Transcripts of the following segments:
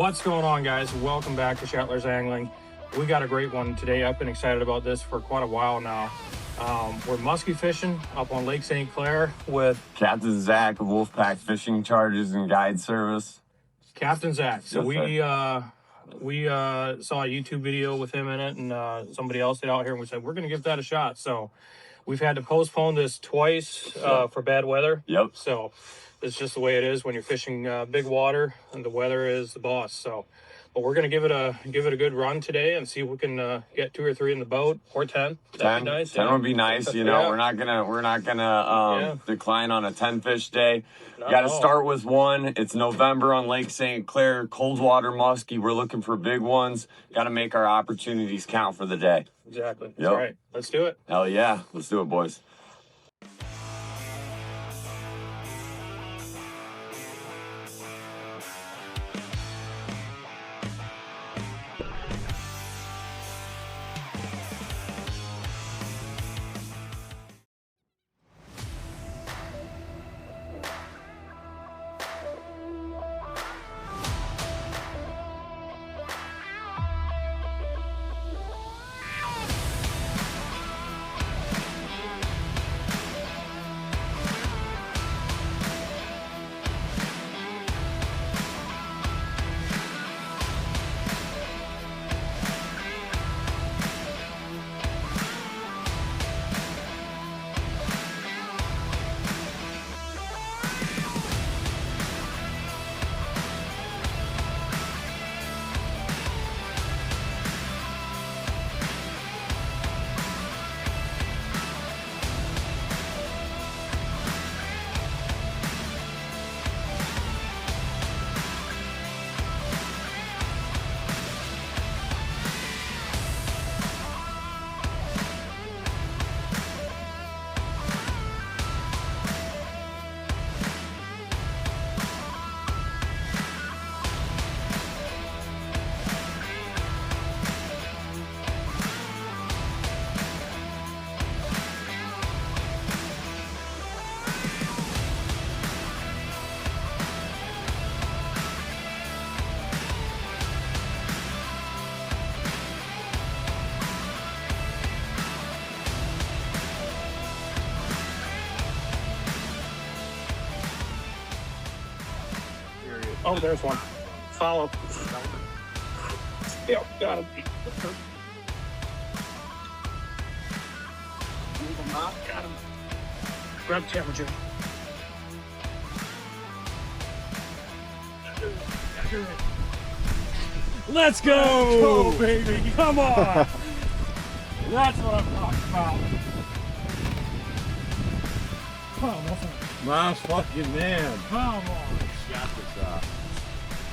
What's going on, guys? Welcome back to Shetlers Angling. We got a great one today. I've been excited about this for quite a while now. We're musky fishing up on Lake St. Clair with Captain Zack of Wolfpack Fishing Charters and Guide Service. Captain Zack. So Yes, we saw a YouTube video with him in it, and somebody else did out here, and we said we're going to give that a shot. So we've had to postpone this twice for bad weather. Yep. So it's just the way it is when you're fishing big water, and the weather is the boss. So, but we're gonna give it a good run today and see if we can get 2 or 3 in the boat, or 10. That'd be nice. 10 would be nice. You know, Yeah. we're not gonna decline on a 10 fish day. Not Got at to all. start with one. It's November on Lake St. Clair, cold water musky. We're looking for big ones. Got to make our opportunities count for the day. Exactly. Yep. All right, let's do it. Hell yeah, let's do it, boys. Oh, there's one. Follow. Yep, got him. Got him. Grab the camera, Jim. Let's go, baby. Come on. That's what I'm talking about. Come on, My fucking man. come on.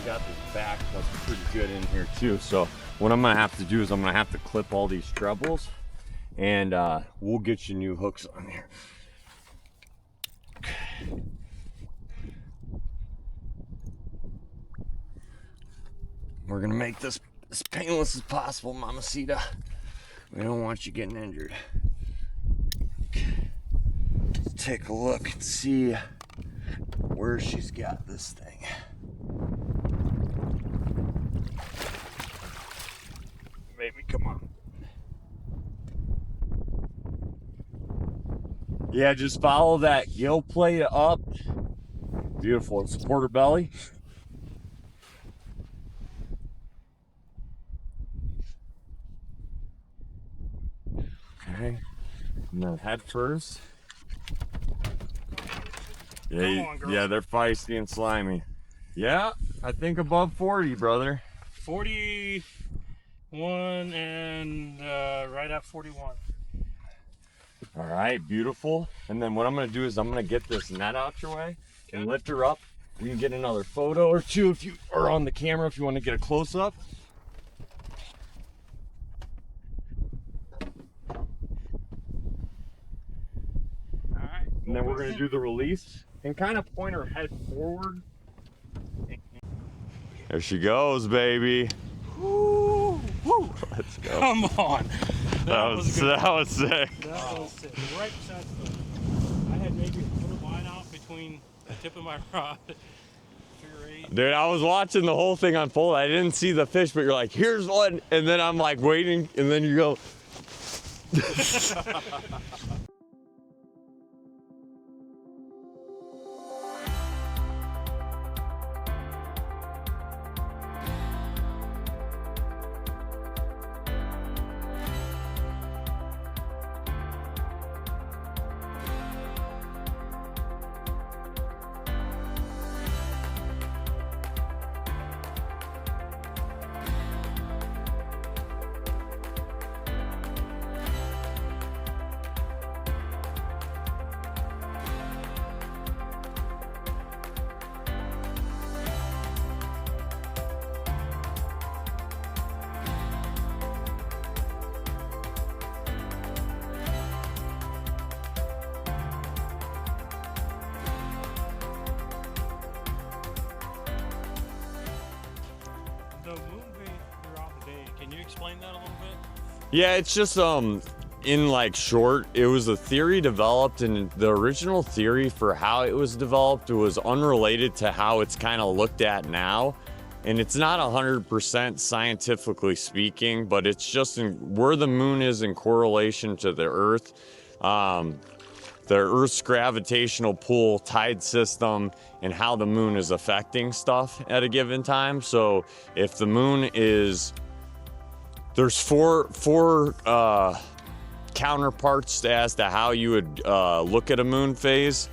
Got this back that's pretty good in here too. So what I'm gonna have to do is I'm gonna have to clip all these trebles, and we'll get you new hooks on here. We're gonna make this as painless as possible, Mamacita. We don't want you getting injured. Let's take a look and see where she's got this thing. Baby, come on. Yeah, just follow that gill plate up. Beautiful. And support her belly. Okay. And then head first. Yeah, Come on, girl. yeah, they're feisty and slimy. Yeah, I think above 40, brother. 41 and right at 41. All right, beautiful. And then what I'm gonna do is I'm gonna get this net out your way and lift her up. We can get another photo or two if you are on the camera if you want to get a close up. All right. And then we're gonna do the release and kind of point her head forward. There she goes, baby. Woo, woo. Let's go. Come on. That was sick. That was sick. Right beside the foot. I had maybe a little line out between the tip of my rod figure 8. Dude, I was watching the whole thing unfold. I didn't see the fish, but you're like, here's one. And then I'm like waiting, and then you go. The moon phase throughout the day. Can you explain that a little bit? Yeah, it's just in like short, it was a theory developed, and the original theory for how it was developed was unrelated to how it's kind of looked at now. And it's not 100% scientifically speaking, but it's just where the moon is in correlation to the Earth. The Earth's gravitational pull, tide system, and how the moon is affecting stuff at a given time. So if the moon is, there's four counterparts as to how you would look at a moon phase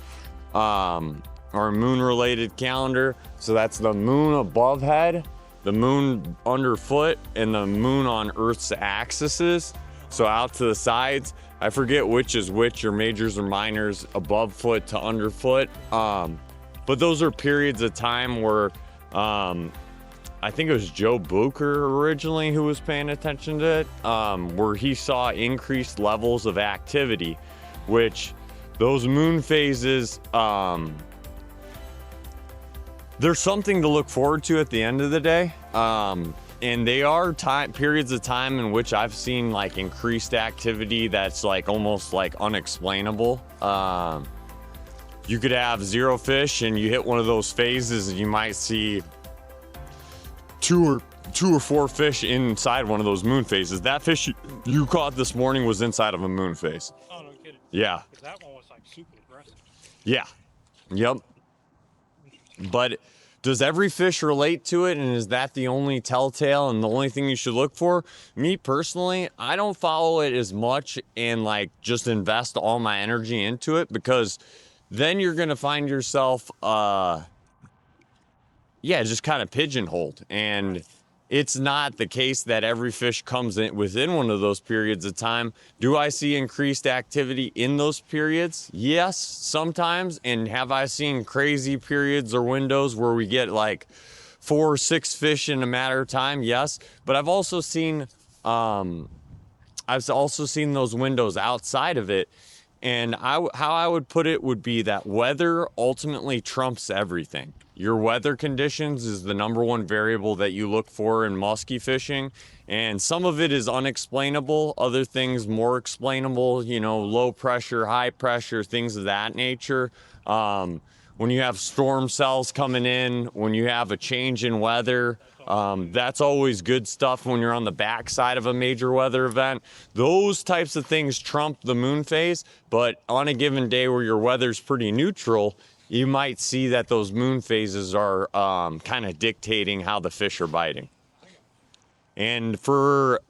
or a moon related calendar. So that's the moon above head, the moon underfoot, and the moon on Earth's axes. So out to the sides, I forget which is which, your majors or minors, above foot to underfoot. But those are periods of time where I think it was Joe Booker originally who was paying attention to it, where he saw increased levels of activity, which those moon phases, there's something to look forward to at the end of the day. And they are periods of time in which I've seen like increased activity that's like almost like unexplainable. You could have 0 fish and you hit one of those phases and you might see two or four fish inside one of those moon phases. That fish you caught this morning was inside of a moon phase. Oh, no kidding. Yeah. That one was like super aggressive. Yeah. Yep. But does every fish relate to it, and is that the only telltale and the only thing you should look for? Me personally, I don't follow it as much and like just invest all my energy into it, because then you're gonna find yourself just kind of pigeonholed. And it's not the case that every fish comes in within one of those periods of time. Do I see increased activity in those periods? Yes, sometimes. And have I seen crazy periods or windows where we get like 4 or 6 fish in a matter of time? Yes. But I've also seen those windows outside of it. And how I would put it would be that weather ultimately trumps everything. Your weather conditions is the #1 variable that you look for in musky fishing. And some of it is unexplainable, other things more explainable, you know, low pressure, high pressure, things of that nature. When you have storm cells coming in, when you have a change in weather, that's always good stuff when you're on the backside of a major weather event. Those types of things trump the moon phase, but on a given day where your weather's pretty neutral, you might see that those moon phases are kind of dictating how the fish are biting. And for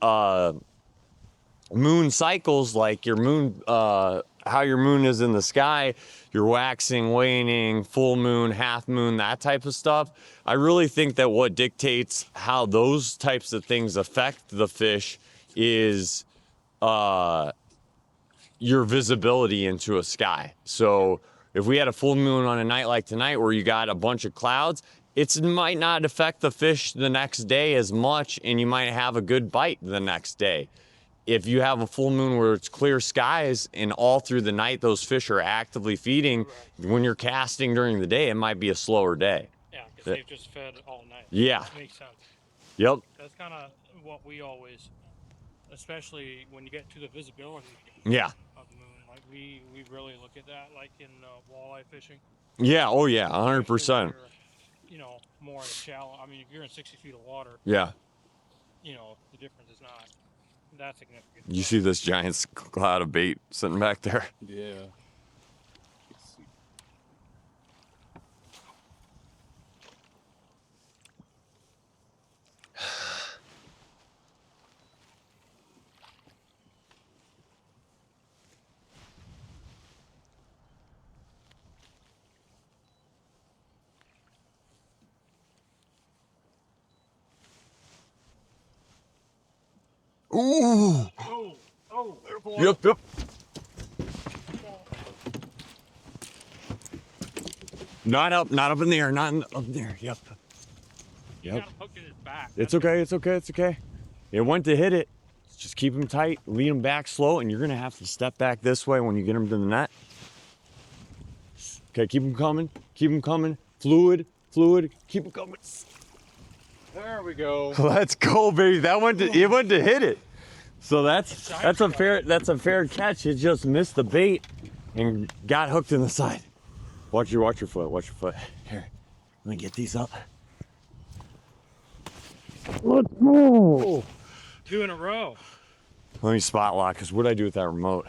moon cycles, like your moon, how your moon is in the sky, your waxing, waning, full moon, half moon, that type of stuff, I really think that what dictates how those types of things affect the fish is your visibility into a sky. So if we had a full moon on a night like tonight where you got a bunch of clouds, it might not affect the fish the next day as much, and you might have a good bite the next day. If you have a full moon where it's clear skies and all through the night those fish are actively feeding, when you're casting during the day, it might be a slower day. Yeah, because they've just fed all night. Yeah. That makes sense. Yep. That's kind of what we always, especially when you get to the visibility Yeah. of the moon. Like we really look at that, like in walleye fishing. Yeah. Oh yeah. 100%. You know, more in shallow. I mean, if you're in 60 feet of water, Yeah. you know, the difference is not that significant. You see this giant cloud of bait sitting back there? Yeah. Ooh. Oh, Yep. Not up in the air, up there. Yep. Got him hooked in his back. It's okay. It went to hit it. Just keep him tight, lead him back slow, and you're gonna have to step back this way when you get him to the net. Okay, keep him coming. Fluid, keep him coming. There we go. Let's go, baby. It went to hit it. So that's a fair catch. It just missed the bait and got hooked in the side. Watch your foot. Here, let me get these up. Let's go. 2 in a row. Let me spot lock, because what I do with that remote?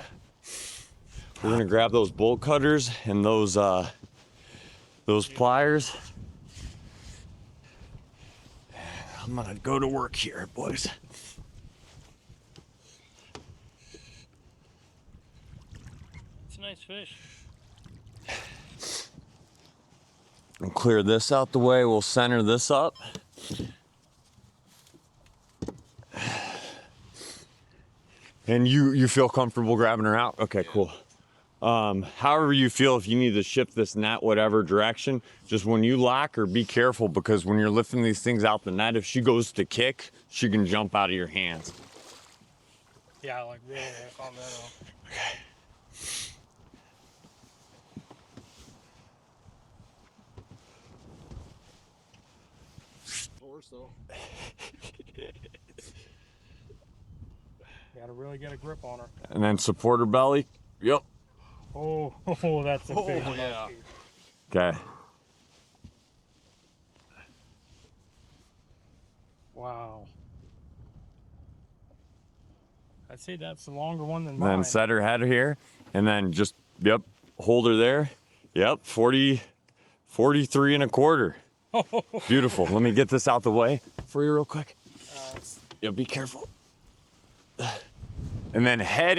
We're gonna grab those bolt cutters and those pliers. I'm gonna go to work here, boys. It's a nice fish. And clear this out the way. We'll center this up. And you feel comfortable grabbing her out? Okay, cool. However you feel, if you need to shift this net whatever direction, just when you lock her, be careful, because when you're lifting these things out the net, if she goes to kick, she can jump out of your hands. Yeah, like really on that. Okay. Or so. Gotta really get a grip on her. And then support her belly. Yep. Oh, that's a big one. Yeah. Okay. Wow. I'd say that's a longer one than mine. Then set her head here, and then just, yep, hold her there. Yep, 43 and a quarter. Beautiful. Let me get this out the way for you real quick. Yeah, be careful. And then head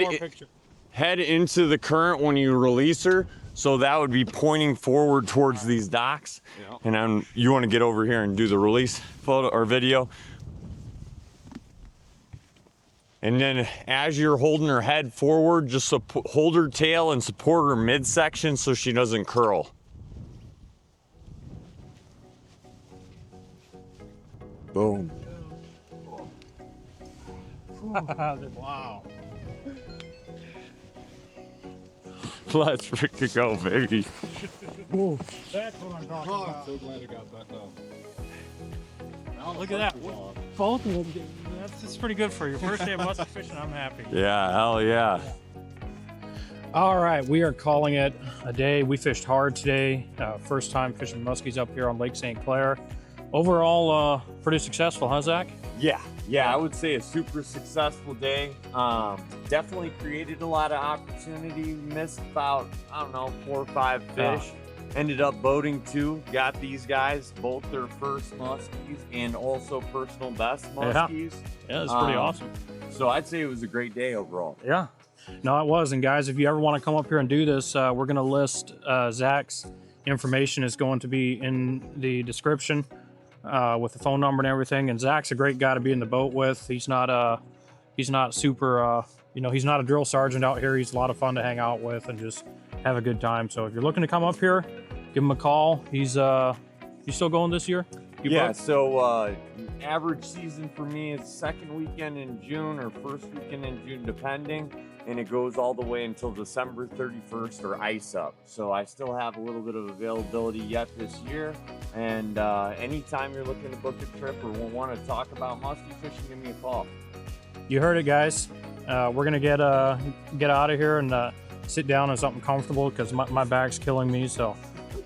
into the current when you release her. So that would be pointing forward towards these docks. Yeah. And then you want to get over here and do the release photo or video. And then as you're holding her head forward, just hold her tail and support her midsection so she doesn't curl. Boom. Wow. Let's freaking go, baby. That's what I'm talking Oh, I'm about. so glad I got that done. Look at that. Both of them. That's pretty good for your first day of musky fishing. I'm happy. Yeah, hell yeah. All right, we are calling it a day. We fished hard today. First time fishing muskies up here on Lake St. Clair. Overall, pretty successful, huh, Zach? Yeah, I would say a super successful day. Definitely created a lot of opportunity. Missed about, 4 or 5 fish. Ended up boating 2. Got these guys, both their first muskies and also personal best muskies. Yeah, it's pretty awesome. So I'd say it was a great day overall. Yeah. No, it was. And guys, if you ever want to come up here and do this, we're going to list Zach's information is going to be in the description with the phone number and everything. And Zach's a great guy to be in the boat with. He's not super, he's not a drill sergeant out here. He's a lot of fun to hang out with and just have a good time. So if you're looking to come up here, give him a call. He's still going this year? So average season for me is second weekend in June or first weekend in June, depending. And it goes all the way until December 31st or ice up. So I still have a little bit of availability yet this year. And anytime you're looking to book a trip or want to talk about musky fishing, give me a call. You heard it, guys. We're gonna get out of here and sit down in something comfortable because my back's killing me. So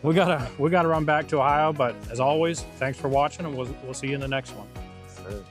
we gotta run back to Ohio, but as always, thanks for watching, and we'll see you in the next one. Sure.